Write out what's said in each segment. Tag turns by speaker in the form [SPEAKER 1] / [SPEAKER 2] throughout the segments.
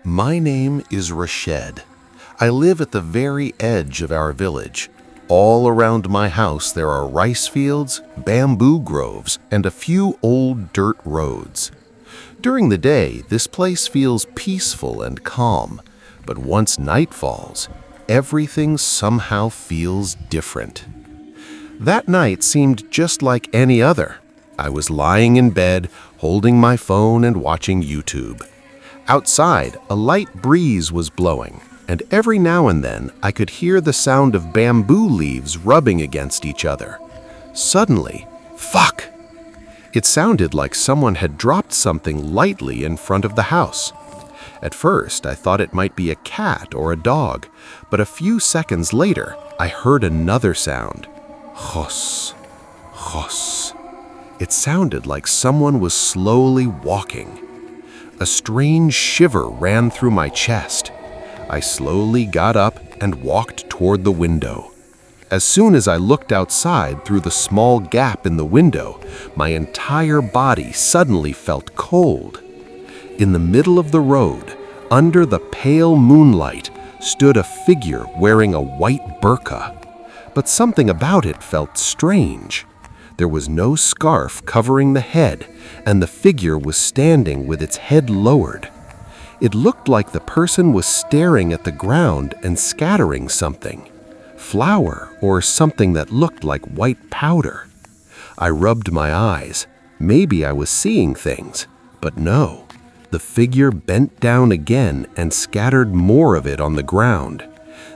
[SPEAKER 1] My name is Rashed. I live at the very edge of our village. All around my house there are rice fields, bamboo groves, and a few old dirt roads. During the day, this place feels peaceful and calm, but once night falls, everything somehow feels different. That night seemed just like any other. I was lying in bed, holding my phone and watching YouTube. Outside, a light breeze was blowing, and every now and then I could hear the sound of bamboo leaves rubbing against each other. Suddenly, fuck! It sounded like someone had dropped something lightly in front of the house. At first, I thought it might be a cat or a dog, but a few seconds later, I heard another sound. Chos, chos. It sounded like someone was slowly walking. A strange shiver ran through my chest. I slowly got up and walked toward the window. As soon as I looked outside through the small gap in the window, my entire body suddenly felt cold. In the middle of the road, under the pale moonlight, stood a figure wearing a white burqa. But something about it felt strange. There was no scarf covering the head, and the figure was standing with its head lowered. It looked like the person was staring at the ground and scattering something. Flour or something that looked like white powder. I rubbed my eyes. Maybe I was seeing things, but no. The figure bent down again and scattered more of it on the ground.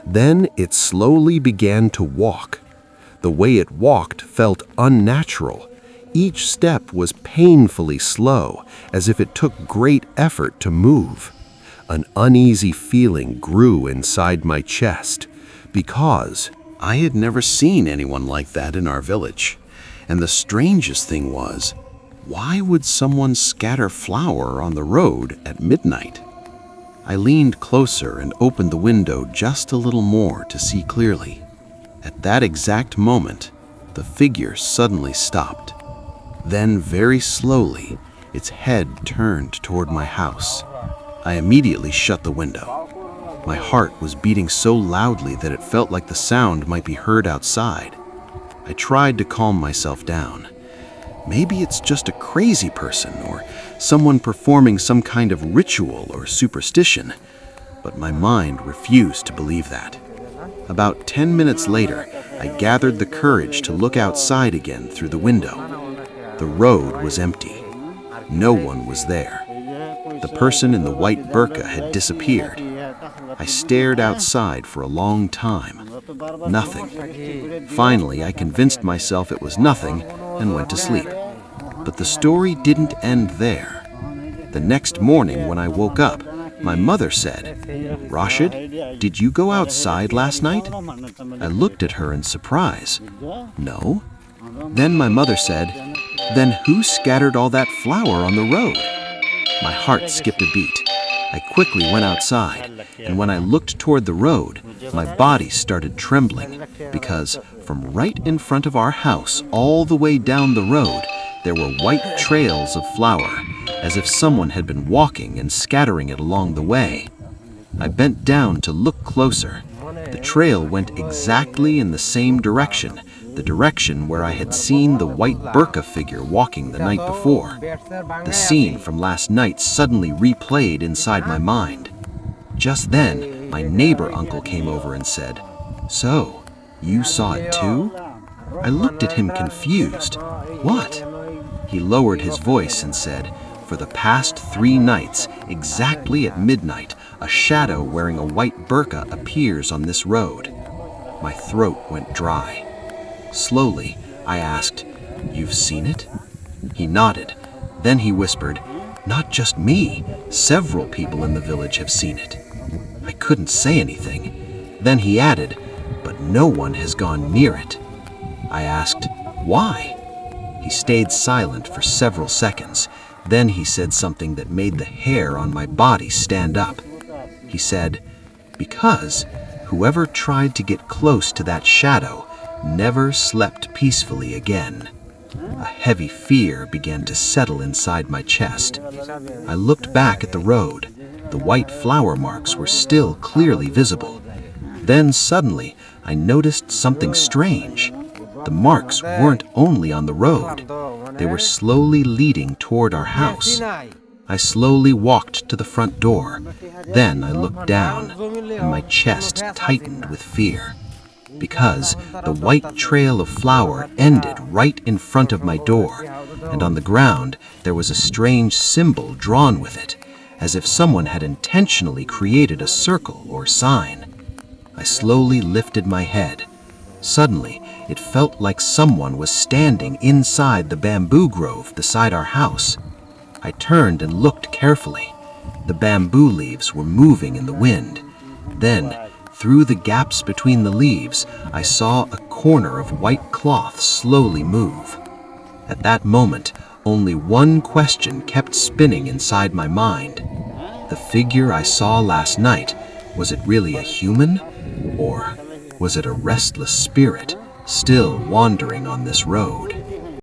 [SPEAKER 1] Then it slowly began to walk. The way it walked felt unnatural. Each step was painfully slow, as if it took great effort to move. An uneasy feeling grew inside my chest, because I had never seen anyone like that in our village. And the strangest thing was, why would someone scatter flour on the road at midnight? I leaned closer and opened the window just a little more to see clearly. At that exact moment, the figure suddenly stopped. Then, very slowly, its head turned toward my house. I immediately shut the window. My heart was beating so loudly that it felt like the sound might be heard outside. I tried to calm myself down. Maybe it's just a crazy person or someone performing some kind of ritual or superstition, but my mind refused to believe that. About 10 minutes later, I gathered the courage to look outside again through the window. The road was empty. No one was there. The person in the white burqa had disappeared. I stared outside for a long time. Nothing. Finally, I convinced myself it was nothing and went to sleep. But the story didn't end there. The next morning when I woke up, my mother said, "Rashid, did you go outside last night?" I looked at her in surprise. "No." Then my mother said, "Then who scattered all that flour on the road?" My heart skipped a beat. I quickly went outside, and when I looked toward the road, my body started trembling, because from right in front of our house all the way down the road, there were white trails of flour, as if someone had been walking and scattering it along the way. I bent down to look closer. The trail went exactly in the same direction, the direction where I had seen the white burqa figure walking the night before. The scene from last night suddenly replayed inside my mind. Just then, my neighbor uncle came over and said, "So, you saw it too?" I looked at him confused. "What?" He lowered his voice and said, "For the past 3 nights, exactly at midnight, a shadow wearing a white burqa appears on this road." My throat went dry. Slowly, I asked, "You've seen it?" He nodded. Then he whispered, "Not just me. Several people in the village have seen it." I couldn't say anything. Then he added, "But no one has gone near it." I asked, "Why?" He stayed silent for several seconds. Then he said something that made the hair on my body stand up. He said, "Because whoever tried to get close to that shadow never slept peacefully again." A heavy fear began to settle inside my chest. I looked back at the road.
[SPEAKER 2] The white flower marks were still clearly visible. Then suddenly, I noticed something strange. The marks weren't only on the road. They were slowly leading toward our house. I slowly walked to the front door. Then I looked down, and my chest tightened with fear. Because the white trail of flour ended right in front of my door, and on the ground there was a strange symbol drawn with it, as if someone had intentionally created a circle or sign. I slowly lifted my head. Suddenly, it felt like someone was standing inside the bamboo grove beside our house. I turned and looked carefully. The bamboo leaves were moving in the wind. Then, through the gaps between the leaves, I saw a corner of white cloth slowly move. At that moment, only one question kept spinning inside my mind. The figure I saw last night, was it really a human? Or was it a restless spirit still wandering on this road?